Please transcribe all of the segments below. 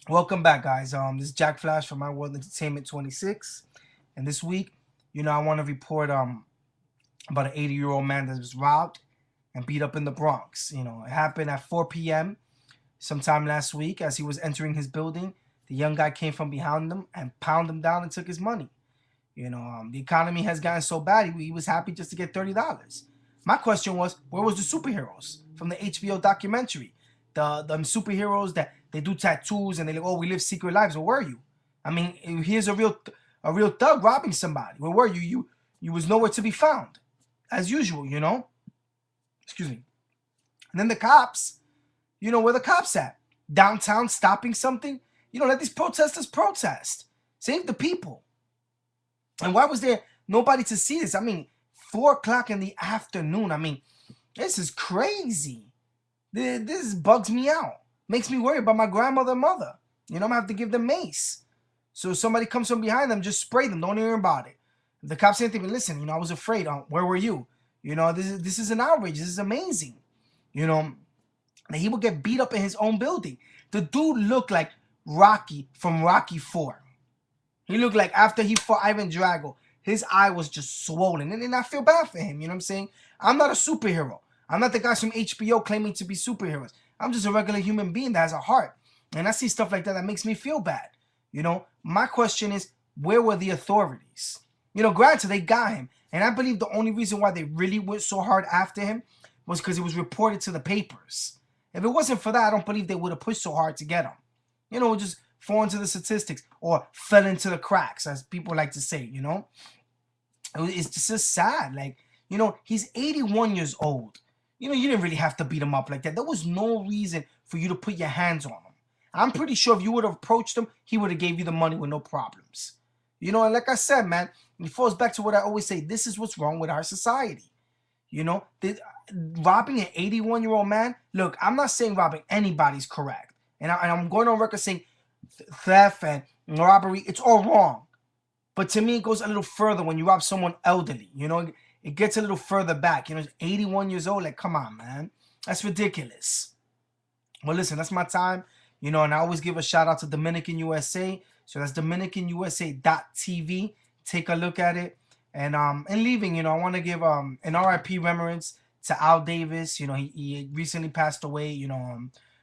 Welcome back, guys. This is Jack Flash from My World Entertainment 26, and this week, I want to report about an 80-year-old man that was robbed and beat up in the Bronx. It happened at 4 p.m. sometime last week as he was entering his building. The young guy came from behind him and pounded him down and took his money. The economy has gotten so bad he was happy just to get $30. My question was, where was the superheroes from the HBO documentary? The superheroes that they do tattoos and they like, oh, we live secret lives. Where were you? I mean, here's a real thug robbing somebody. Where were you? You was nowhere to be found, as usual. Excuse me. And then the cops, where the cops at? Downtown stopping something? Let these protesters protest. Save the people. And why was there nobody to see this? I mean, 4 o'clock in the afternoon. I mean, this is crazy. This bugs me out. Makes me worry about my grandmother and mother. I'm gonna have to give them mace. So if somebody comes from behind them, just spray them. Don't hear about it. If the cops say anything, listen, I was afraid. Where were you? This is an outrage. This is amazing. That he would get beat up in his own building. The dude looked like Rocky from Rocky 4. He looked like after he fought Ivan Drago, his eye was just swollen. And I feel bad for him, you know what I'm saying? I'm not a superhero. I'm not the guys from HBO claiming to be superheroes. I'm just a regular human being that has a heart. And I see stuff like that makes me feel bad. My question is, where were the authorities? Granted, they got him. And I believe the only reason why they really went so hard after him was because it was reported to the papers. If it wasn't for that, I don't believe they would have pushed so hard to get him. Just fall into the statistics or fell into the cracks, as people like to say, It's just sad. Like, he's 81 years old. You didn't really have to beat him up like that. There was no reason for you to put your hands on him. I'm pretty sure if you would have approached him, he would have gave you the money with no problems. And like I said, man, it falls back to what I always say. This is what's wrong with our society. Robbing an 81-year-old man, look, I'm not saying robbing anybody's correct. And I'm going on record saying theft and robbery, it's all wrong. But to me, it goes a little further when you rob someone elderly. It gets a little further back. 81 years old. Like, come on, man. That's ridiculous. Well, listen, that's my time. And I always give a shout out to Dominican USA. So that's DominicanUSA.tv. Take a look at it. And leaving, I want to give an RIP remembrance to Al Davis. He recently passed away.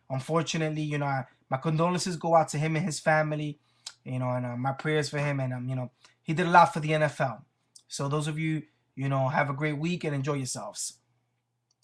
Unfortunately, my condolences go out to him and his family. And my prayers for him. And he did a lot for the NFL. So those of you, have a great week and enjoy yourselves.